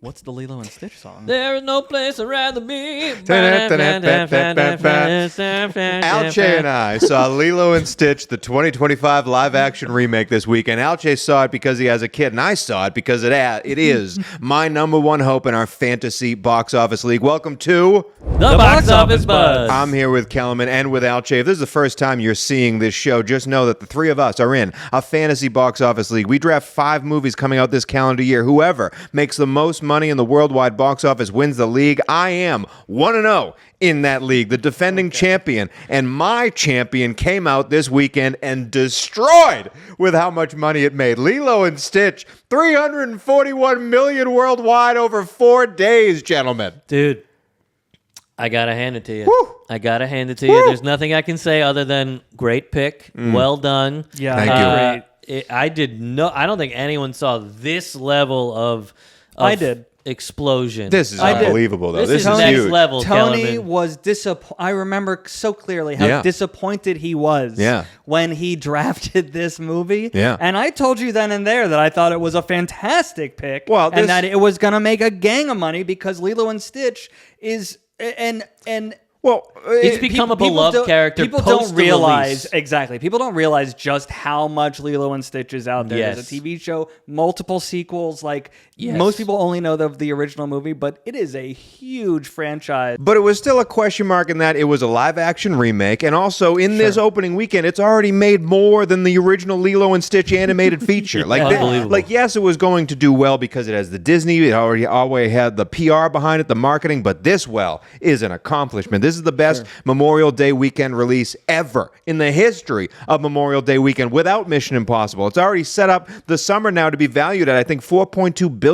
What's the Lilo and Stitch song? There is no place I'd rather be. Alche and I saw Lilo and Stitch, the 2025 live-action remake this weekend. Alche saw it because he has a kid, and I saw it because it is my number one hope in our fantasy box office league. Welcome to The Box Office Buzz. I'm here with Kellerman and with Alche. If this is the first time you're seeing this show, just know that the three of us are in a fantasy box office league. We draft 5 movies coming out this calendar year. Whoever makes the most money in the worldwide box office wins the league. I am 1-0 in that league, the defending champion. And my champion came out this weekend and destroyed with how much money it made. Lilo and Stitch, $341 million worldwide over 4 days, gentlemen. Dude, I gotta hand it to you. Woo. I gotta hand it to you. There's nothing I can say other than great pick. Well done. Yeah, Thank you. I don't think anyone saw this level of I did. explosion. This is unbelievable, though. This is is next huge. level. Tony Kellerman. was disappointed. I remember so clearly how disappointed he was when he drafted this movie. Yeah. And I told you then and there that I thought it was a fantastic pick. Well, and that it was going to make a gang of money because Lilo and Stitch is Well, it's become a beloved character. People post don't the realize release. exactly. People don't realize just how much Lilo and Stitch is out there. Yes. There's a TV show, multiple sequels. Like Yes. most people only know the original movie, but it is a huge franchise. But it was still a question mark in that it was a live-action remake, and also in this opening weekend, it's already made more than the original Lilo and Stitch animated feature. Unbelievable. Yes, it was going to do well because it has the Disney, it already had the PR behind it, the marketing, but this is an accomplishment. This is the best Memorial Day weekend release ever in the history of Memorial Day weekend without Mission Impossible. It's already set up the summer now to be valued at, I think, $4.2 billion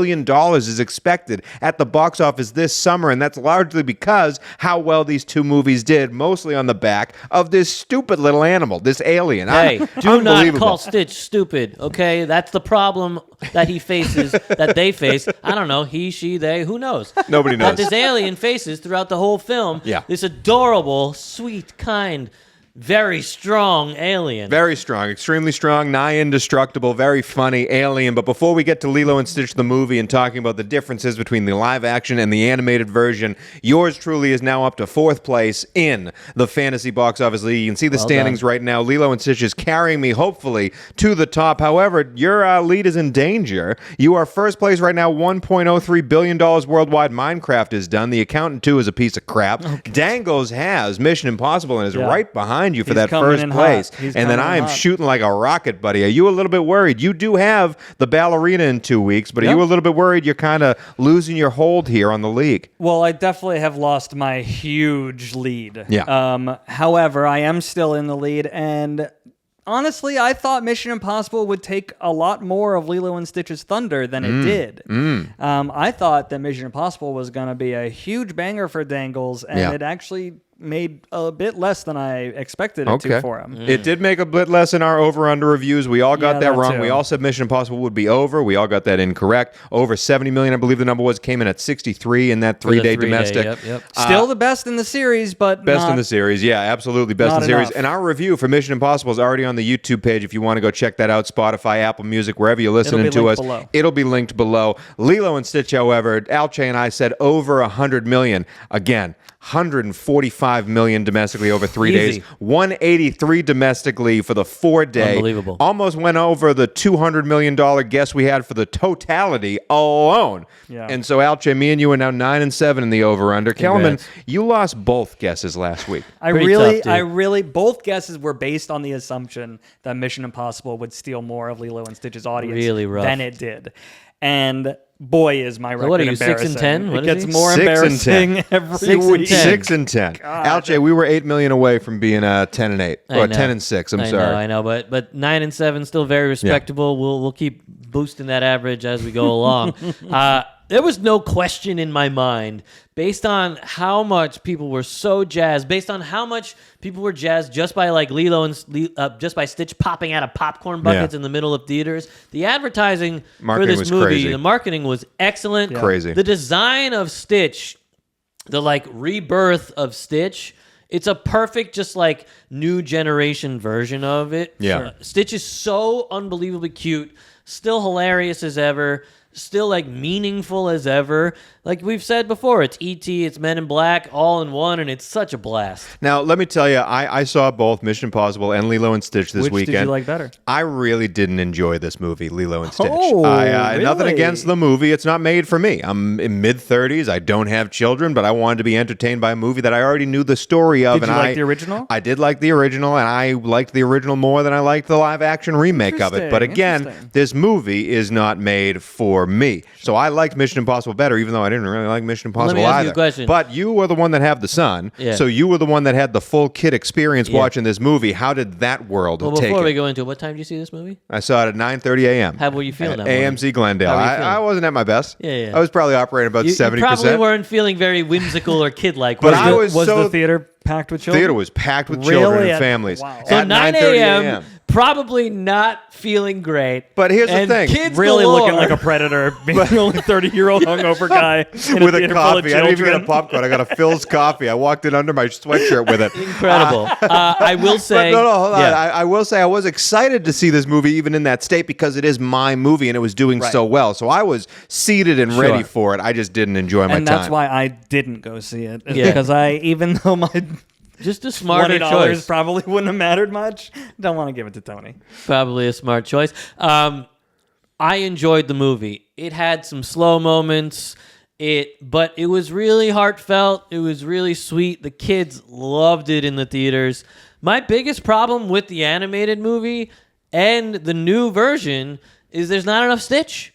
is expected at the box office this summer, and that's largely because how well these two movies did, mostly on the back of this stupid little animal, this alien. Hey, do not Unbelievable. call Stitch stupid, okay? That's the problem that he faces, that they face. I don't know, he, she, they, who knows? Nobody knows. That this alien faces throughout the whole film. Yeah. This adorable, sweet, kind, very strong alien. Very strong, extremely strong, nigh indestructible, very funny alien. But before we get to Lilo and Stitch the movie and talking about the differences between the live action and the animated version, yours truly is now up to 4th place in the Fantasy Box Office League. You can see the standings right now. Lilo and Stitch is carrying me, hopefully, to the top. However, your lead is in danger. You are 1st place right now, $1.03 billion worldwide. Minecraft is done. The Accountant 2 is a piece of crap. Dangles has Mission Impossible and is right behind you for He's that coming 1st in place. hot. He's And then coming I in am hot. shooting like a rocket, buddy. Are you a little bit worried? You do have the ballerina in 2 weeks, but are you a little bit worried you're kind of losing your hold here on the league? Well, I definitely have lost my huge lead. Yeah. However, I am still in the lead, and honestly, I thought Mission Impossible would take a lot more of Lilo and Stitch's thunder than it did. I thought that Mission Impossible was going to be a huge banger for Dangles, and it actually made a bit less than I expected it to for him. It did make a bit less in our over-under reviews. We all got that wrong. too. We all said Mission Impossible would be over. We all got that incorrect. Over 70 million, I believe the number was, came in at 63 in that 3-day domestic. Yep. Still the best in the series, but Best not, in the series, yeah, absolutely best in not the series. enough. And our review for Mission Impossible is already on the YouTube page if you want to go check that out. Spotify, Apple Music, wherever you're listening It'll be to us. linked below. It'll be linked below. Lilo and Stitch, however, Alche and I said over 100 million. Again, 145 million domestically over 3 days. Easy. 183 domestically for the 4-day. Unbelievable. Almost went over the $200 million guess we had for the totality alone. Yeah. And so, Alche, me and you are now 9-7 in the over-under. Kellerman, you lost both guesses last week. Pretty tough, dude. Both guesses were based on the assumption that Mission Impossible would steal more of Lilo and Stitch's audience Really rough. than it did. And boy, is my record what are you, embarrassing. 6 and 10? What It is gets he? more 6 and 10. embarrassing every 6 and week. 10. 6 and 10. Alche, we were 8 million away from being 10 and 8. I Or know. 10 and 6, I'm sorry. I know, but 9 and 7 still very respectable. We'll keep boosting that average as we go along. There was no question in my mind, based on how much people were so jazzed, based on how much people were jazzed just by like just by Stitch popping out of popcorn buckets in the middle of theaters. The advertising Marketing for was this movie, crazy. the marketing was excellent. Crazy. The design of Stitch, the like rebirth of Stitch, it's a perfect, just like new generation version of it. Yeah. Stitch is so unbelievably cute, still hilarious as ever. still like meaningful as ever. Like we've said before, it's E.T., it's Men in Black, all in one, and it's such a blast. Now, let me tell you, I saw both Mission Impossible and Lilo and Stitch this Which weekend. did you like better? I really didn't enjoy this movie, Lilo and Stitch. Oh, Nothing really? against the movie. It's not made for me. I'm in mid-30s. I don't have children, but I wanted to be entertained by a movie that I already knew the story of. Did you like the original? I did like the original, and I liked the original more than I liked the live-action remake of it. But again, this movie is not made for me. So I liked Mission Impossible better, even though I didn't really like Mission Impossible Let me ask either. you a question. But you were the one that have the son, so you were the one that had the full kid experience watching this movie. How did that world Well, take before we it? go into it, what time did you see this movie? I saw it at 9:30 a.m. How were you feeling at that morning? AMC Glendale. How were you feeling? I wasn't at my best. Yeah. I was probably operating about You 70%. probably weren't feeling very whimsical or kid-like. But were I you? was Was so- the theater packed with children? Theater was packed with children Really? and families. Wow. So At 9 9:30 a.m., probably not feeling great. But here's the and thing. Kids Really galore. looking like a predator, being the only 30-year-old hungover guy in with a theater full of coffee. I didn't even get a children. popcorn. I got a Phil's coffee. I walked in under my sweatshirt with it. Incredible. I will say... But no, hold on. Yeah. I will say I was excited to see this movie even in that state because it is my movie and it was doing so well. So I was seated and ready for it. I just didn't enjoy my And time. that's why I didn't go see it. Is Yeah. Because even though my Just a smarter $20 choice. probably wouldn't have mattered much, don't want to give it to Tony. Probably a smart choice. I enjoyed the movie. It had some slow moments. But it was really heartfelt. It was really sweet. The kids loved it in the theaters. My biggest problem with the animated movie and the new version is there's not enough Stitch.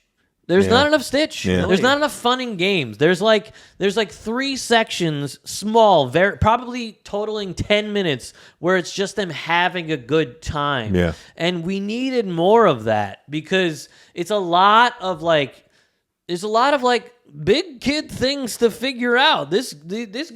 There's not enough Stitch. Yeah. There's not enough fun and games. There's like 3 sections, small, very probably totaling 10 minutes, where it's just them having a good time. Yeah. And we needed more of that because it's a lot of like big kid things to figure out. This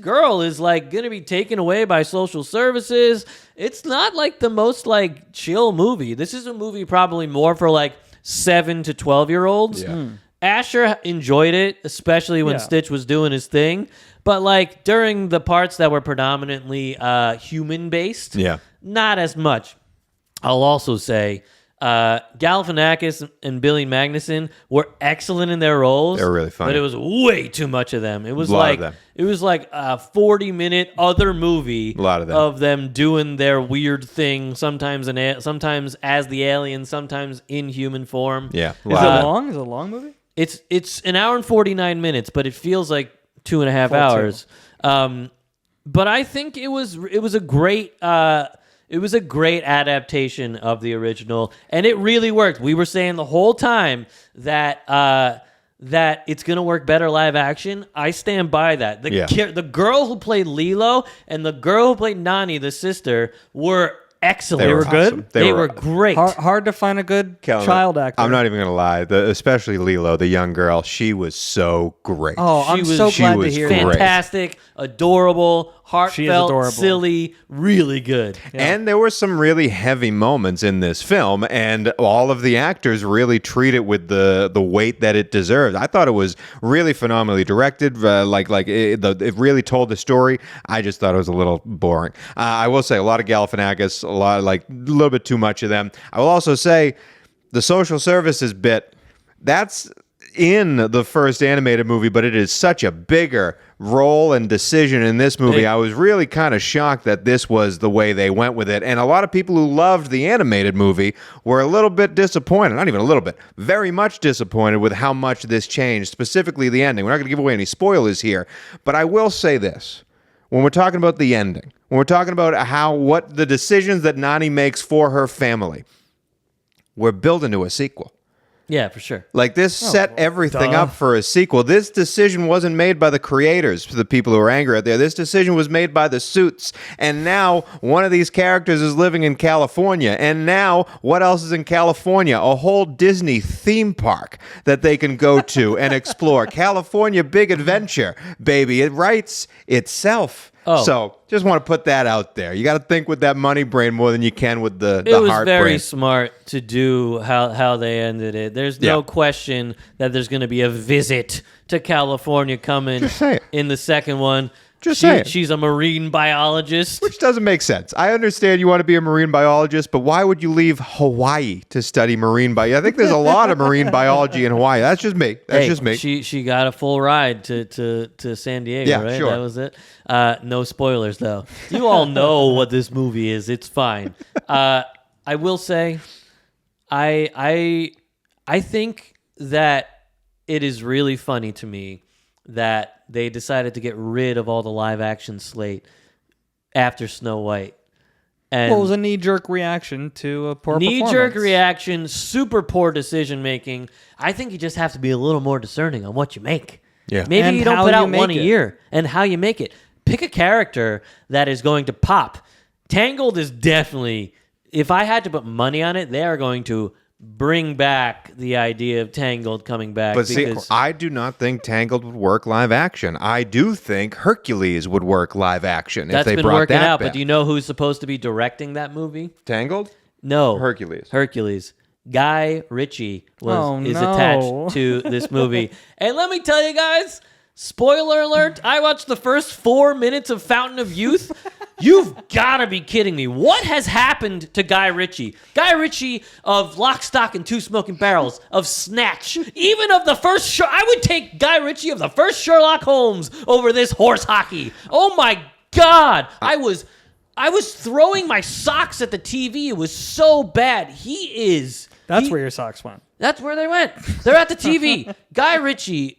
girl is like gonna be taken away by social services. It's not like the most like chill movie. This is a movie probably more for like 7 to 12-year-olds. Yeah. Asher enjoyed it, especially when Yeah. Stitch was doing his thing. But like during the parts that were predominantly human based, not as much. I'll also say Galifianakis and Billy Magnuson were excellent in their roles. They were really funny. But it was way too much of them. It was A lot of them. it was like a 40-minute other movie A lot of them. doing their weird thing, sometimes as the alien, sometimes in human form. Yeah. Is it long? Is it a long movie? It's an hour and 49 minutes, but it feels like 2.5 hours. But I think it was a great adaptation of the original, and it really worked. We were saying the whole time that it's gonna work better live action. I stand by that. The girl who played Lilo and the girl who played Nani, the sister, were excellent. They were good? awesome. They were great. Hard to find a good Kellen, child actor. I'm not even going to lie. Especially Lilo, the young girl, she was so great. Oh, I'm so she glad to was hear great. that. Fantastic, adorable, heartfelt, adorable. silly, really good. And there were some really heavy moments in this film, and all of the actors really treat it with the weight that it deserves. I thought it was really phenomenally directed. It really told the story. I just thought it was a little boring. I will say a lot of Galifianakis, a little bit too much of them. I will also say the social services bit, that's in the first animated movie, but it is such a bigger role and decision in this movie. I was really kind of shocked that this was the way they went with it. And a lot of people who loved the animated movie were a little bit disappointed. Not even a little bit. Very much disappointed with how much this changed, specifically the ending. We're not going to give away any spoilers here, but I will say this. When we're talking about the ending, when we're talking about what the decisions that Nani makes for her family, we're building to a sequel. Yeah, for sure. Like this set everything up for a sequel. This decision wasn't made by the creators, the people who are angry out there. This decision was made by the suits. And now one of these characters is living in California. And now what else is in California? A whole Disney theme park that they can go to and explore. California Big Adventure, baby. It writes itself. Oh. So just want to put that out there. You got to think with that money brain more than you can with the It was heart very brain. smart to do how they ended it. There's no question that there's going to be a visit to California coming Just say it. in the second one. Just saying. She's a marine biologist. Which doesn't make sense. I understand you want to be a marine biologist, but why would you leave Hawaii to study marine biology? I think there's a lot of marine biology in Hawaii. That's just me. That's just me. She got a full ride to San Diego, Yeah, right? sure. That was it. No spoilers, though. You all know what this movie is. It's fine. I will say, I think that it is really funny to me that they decided to get rid of all the live action slate after Snow White. And Well, it was a knee-jerk reaction to a poor performance. knee-jerk reaction, super poor decision making. I think you just have to be a little more discerning on what you make. Yeah. Maybe And you don't how put you out make one a it. year, and how you make it. Pick a character that is going to pop. Tangled is definitely, if I had to put money on it, they are going to bring back the idea of Tangled coming back. But see, because I do not think Tangled would work live action. I do think Hercules would work live action if that's they been brought working that out. back. But do you know who's supposed to be directing that movie? Tangled? No. Hercules. Guy Ritchie is no. attached to this movie. And let me tell you guys, spoiler alert, I watched the first 4 minutes of Fountain of Youth. You've got to be kidding me. What has happened to Guy Ritchie? Guy Ritchie of Lock, Stock, and Two Smoking Barrels, of Snatch, even of the first... I would take Guy Ritchie of the first Sherlock Holmes over this horse hockey. Oh my God. I was throwing my socks at the TV. It was so bad. That's where your socks went. That's where they went. They're at the TV. Guy Ritchie,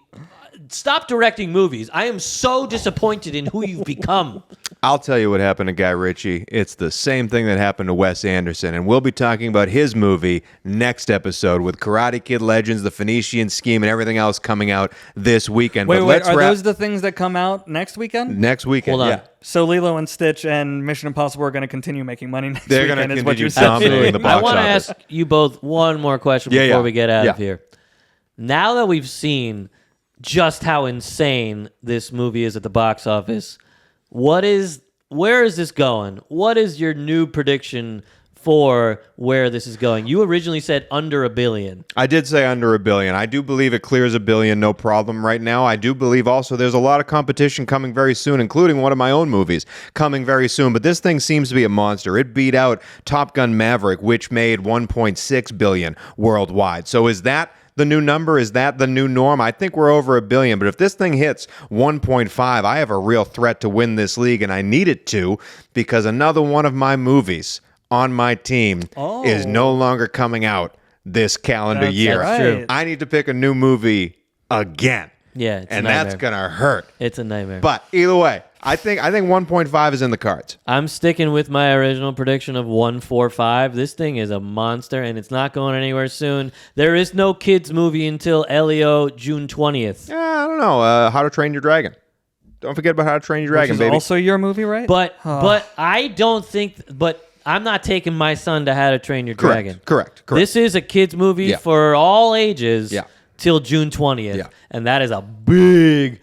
stop directing movies. I am so disappointed in who you've become. I'll tell you what happened to Guy Ritchie. It's the same thing that happened to Wes Anderson, and we'll be talking about his movie next episode with Karate Kid Legends, The Phoenician Scheme, and everything else coming out this weekend. Wait, But wait, let's are wrap those the things that come out next weekend? next weekend. Hold on. Yeah. So Lilo and Stitch and Mission Impossible are going to continue making money next They're weekend, gonna is what continue you're saying. dominating the box I want to office. ask you both one more question Yeah, before yeah. we get out of Yeah. here. Now that we've seen just how insane this movie is at the box office, where is this going? What is your new prediction for where this is going? You originally said under $1 billion. I did say under $1 billion. I do believe it clears $1 billion, no problem right now. I do believe also there's a lot of competition coming very soon, including one of my own movies coming very soon. But this thing seems to be a monster. It beat out Top Gun Maverick, which made $1.6 billion worldwide. So is that the new number? Is that the new norm? I think we're over $1 billion. But if this thing hits 1.5, I have a real threat to win this league, and I need it to, because another one of my movies on my team is no longer coming out this calendar That's year. right. True. I need to pick a new movie again. Yeah, it's a and that's nightmare. gonna hurt. It's a nightmare. But either way, I think 1.5 is in the cards. I'm sticking with my original prediction of 1.45. This thing is a monster, and it's not going anywhere soon. There is no kids movie until Elio June 20th. Yeah, I don't know. How to Train Your Dragon. Don't forget about How to Train Your Which Dragon, is baby. also your movie, right? But I don't think. But I'm not taking my son to How to Train Your Dragon. Correct. This is a kids movie Yeah. for all ages. Yeah. Till June 20th. Yeah. And that is a big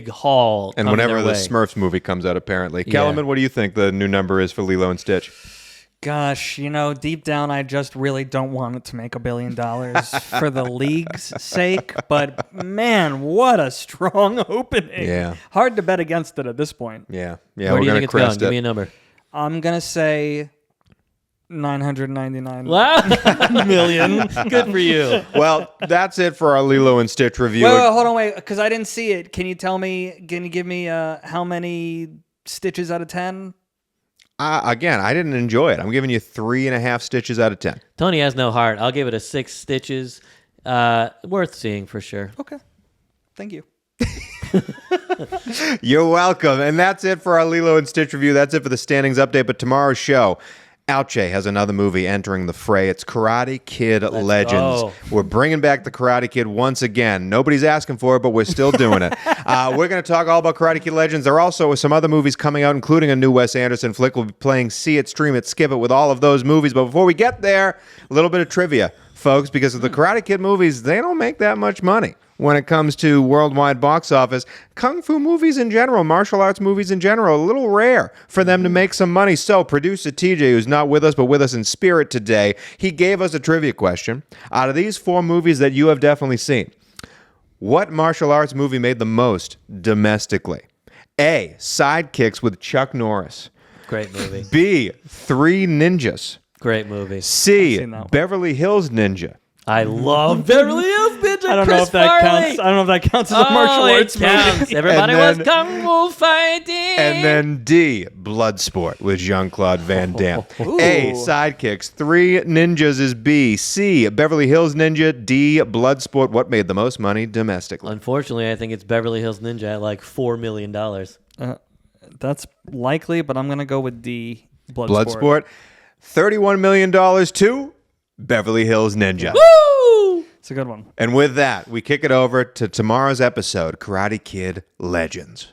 haul. And coming whenever their the way. Smurfs movie comes out, apparently. Yeah. Kellerman, what do you think the new number is for Lilo and Stitch? Gosh, deep down, I just really don't want it to make $1 billion for the league's sake. But man, what a strong opening! Yeah. Hard to bet against it at this point. Yeah, Where we're do you gonna think it's going? crest Give me it. a number. I'm gonna say 999. Wow. million. Good for you. Well, that's it for our Lilo and Stitch review. Wait, hold on, because I didn't see it. Can you tell me? Can you give me how many stitches out of 10? Again, I didn't enjoy it. I'm giving you 3.5 stitches out of 10. Tony has no heart. I'll give it a 6 stitches. Worth seeing for sure. Okay, thank you. You're welcome. And that's it for our Lilo and Stitch review. That's it for the standings update. But tomorrow's show, Alche has another movie entering the fray. It's Karate Kid Legends. go. We're bringing back the Karate Kid once again. Nobody's asking for it, but we're still doing it. We're going to talk all about Karate Kid Legends. There are also some other movies coming out, including a new Wes Anderson flick. We'll be playing See It, Stream It, Skip It with all of those movies. But before we get there, a little bit of trivia, folks, because of the Karate Kid movies, they don't make that much money when it comes to worldwide box office. Kung fu movies in general, martial arts movies in general, a little rare for them to make some money. So producer TJ, who's not with us but with us in spirit today, he gave us a trivia question. Out of these 4 movies that you have definitely seen, what martial arts movie made the most domestically? A. Sidekicks with Chuck Norris. Great movie. B. Three Ninjas. Great movie. C. seen that one. Beverly Hills Ninja. I love Beverly Hills Ninja. I don't know if that counts. I don't know if that counts as a martial arts counts. movie. Everybody And was then- kung fu fighting. And then D. Bloodsport with Jean-Claude Van Damme. A. Sidekicks. Three Ninjas is B. C. Beverly Hills Ninja. D. Bloodsport. What made the most money domestically? Unfortunately, I think it's Beverly Hills Ninja at like $4 million. That's likely, but I'm gonna go with D. Bloodsport. $31 million to Beverly Hills Ninja. Woo! It's a good one. And with that, we kick it over to tomorrow's episode, Karate Kid Legends.